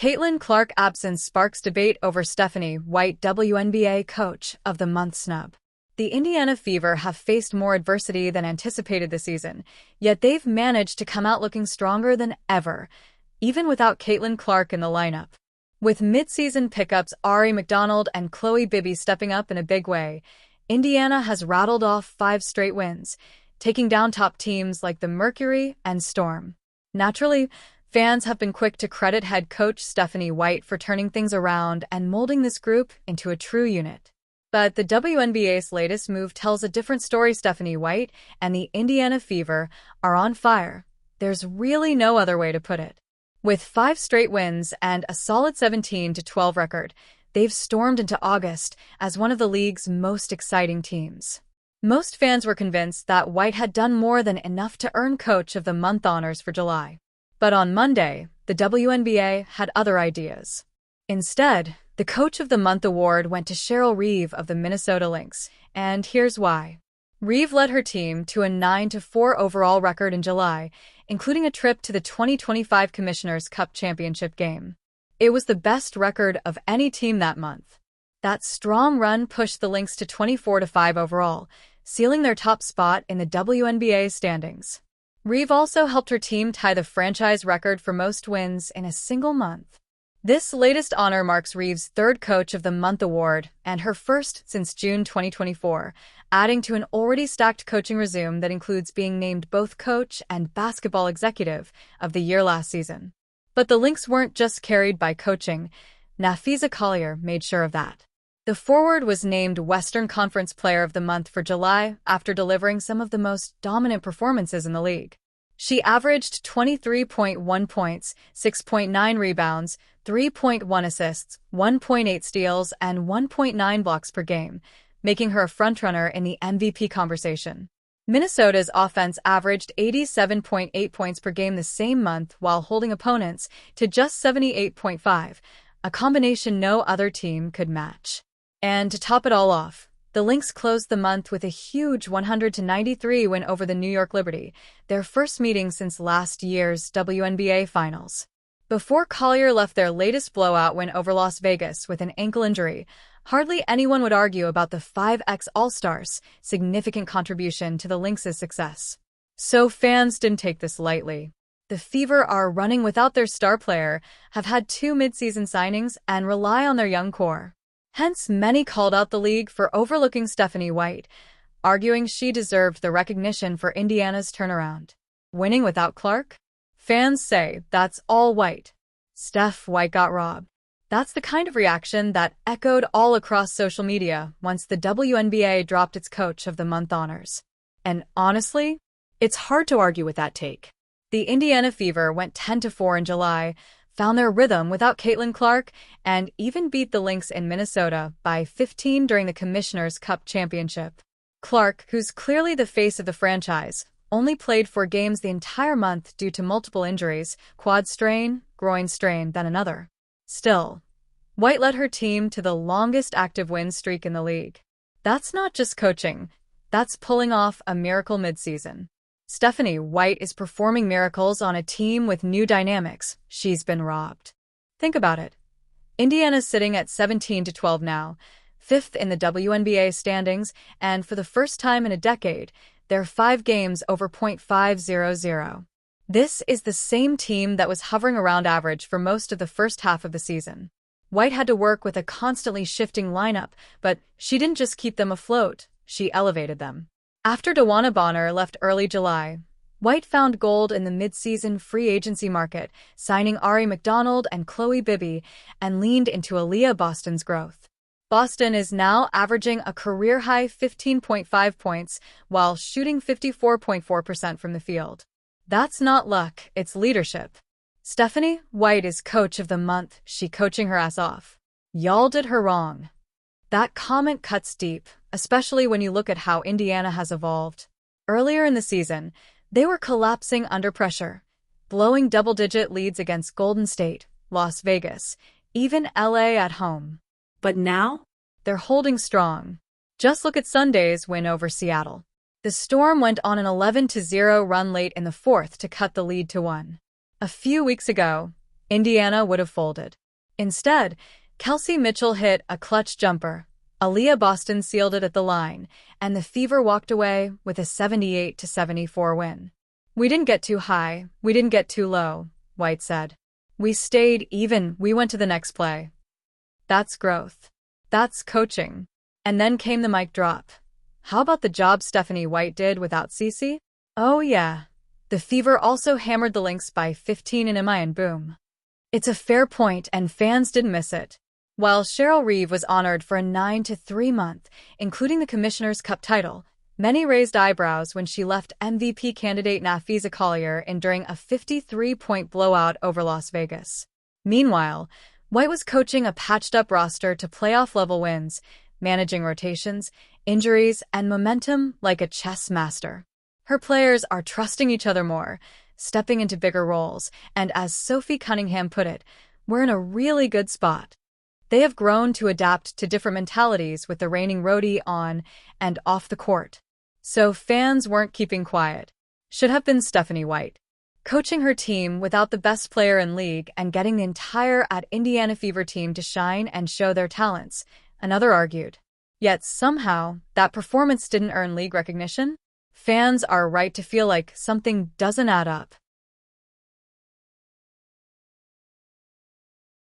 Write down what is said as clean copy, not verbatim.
Caitlin Clark's absence sparks debate over Stephanie White WNBA Coach of the Month snub. The Indiana Fever have faced more adversity than anticipated this season, yet they've managed to come out looking stronger than ever, even without Caitlin Clark in the lineup. With midseason pickups Aari McDonald and Bibby stepping up in a big way, Indiana has rattled off 5 straight wins, taking down top teams like the Mercury and Storm. Naturally, fans have been quick to credit head coach Stephanie White for turning things around and molding this group into a true unit. But the WNBA's latest move tells a different story. Stephanie White and the Indiana Fever are on fire. There's really no other way to put it. With 5 straight wins and a solid 17-12 record, they've stormed into August as one of the league's most exciting teams. Most fans were convinced that White had done more than enough to earn Coach of the Month honors for July. But on Monday, the WNBA had other ideas. Instead, the Coach of the Month award went to Cheryl Reeve of the Minnesota Lynx, and here's why. Reeve led her team to a 9-4 overall record in July, including a trip to the 2025 Commissioner's Cup Championship game. It was the best record of any team that month. That strong run pushed the Lynx to 24-5 overall, sealing their top spot in the WNBA standings. Reeve also helped her team tie the franchise record for most wins in a single month. This latest honor marks Reeve's 3rd Coach of the Month award and her first since June 2024, adding to an already stacked coaching resume that includes being named both Coach and Basketball Executive of the Year last season. But the Lynx weren't just carried by coaching. Napheesa Collier made sure of that. The forward was named Western Conference Player of the Month for July after delivering some of the most dominant performances in the league. She averaged 23.1 points, 6.9 rebounds, 3.1 assists, 1.8 steals, and 1.9 blocks per game, making her a frontrunner in the MVP conversation. Minnesota's offense averaged 87.8 points per game the same month while holding opponents to just 78.5, a combination no other team could match. And to top it all off, the Lynx closed the month with a huge 100-93 win over the New York Liberty, their first meeting since last year's WNBA Finals. Before Collier left their latest blowout win over Las Vegas with an ankle injury, hardly anyone would argue about the 5X All-Stars' significant contribution to the Lynx's success. So fans didn't take this lightly. The Fever are running without their star player, have had 2 midseason signings, and rely on their young core. Hence, many called out the league for overlooking Stephanie White, arguing she deserved the recognition for Indiana's turnaround. Winning without Clark? Fans say that's all White. Steph White got robbed. That's the kind of reaction that echoed all across social media once the WNBA dropped its Coach of the Month honors. And honestly, it's hard to argue with that take. The Indiana Fever went 10-4 in July, found their rhythm without Caitlin Clark, and even beat the Lynx in Minnesota by 15 during the Commissioner's Cup Championship. Clark, who's clearly the face of the franchise, only played 4 games the entire month due to multiple injuries, quad strain, groin strain, then another. Still, White led her team to the longest active win streak in the league. That's not just coaching, that's pulling off a miracle midseason. Stephanie White is performing miracles on a team with new dynamics. She's been robbed. Think about it. Indiana's sitting at 17-12 now, 5th in the WNBA standings, and for the first time in a decade, they're 5 games over .500. This is the same team that was hovering around average for most of the first half of the season. White had to work with a constantly shifting lineup, but she didn't just keep them afloat, she elevated them. After DeWanna Bonner left early July, White found gold in the midseason free agency market, signing Aari McDonald and Bibby, and leaned into Aaliyah Boston's growth. Boston is now averaging a career-high 15.5 points while shooting 54.4% from the field. That's not luck, it's leadership. Stephanie White is Coach of the Month, she coaching her ass off. Y'all did her wrong. That comment cuts deep, especially when you look at how Indiana has evolved. Earlier in the season, they were collapsing under pressure, blowing double-digit leads against Golden State, Las Vegas, even LA at home. But now, they're holding strong. Just look at Sunday's win over Seattle. The Storm went on an 11-0 run late in the 4th to cut the lead to 1. A few weeks ago, Indiana would have folded. Instead, Kelsey Mitchell hit a clutch jumper. Aaliyah Boston sealed it at the line, and the Fever walked away with a 78-74 win. "We didn't get too high, we didn't get too low," White said. "We stayed even, we went to the next play." That's growth. That's coaching. And then came the mic drop. How about the job Stephanie White did without Cece? Oh yeah. The Fever also hammered the Lynx by 15 in MI and boom. It's a fair point and fans didn't miss it. While Cheryl Reeve was honored for a 9-3 month, including the Commissioner's Cup title, many raised eyebrows when she left MVP candidate Nafisa Collier enduring a 53-point blowout over Las Vegas. Meanwhile, White was coaching a patched-up roster to playoff-level wins, managing rotations, injuries, and momentum like a chess master. Her players are trusting each other more, stepping into bigger roles, and as Sophie Cunningham put it, we're in a really good spot. They have grown to adapt to different mentalities with the reigning roadie on and off the court. So fans weren't keeping quiet. Should have been Stephanie White. Coaching her team without the best player in league and getting the entire Indiana Fever team to shine and show their talents, another argued. Yet somehow, that performance didn't earn league recognition? Fans are right to feel like something doesn't add up.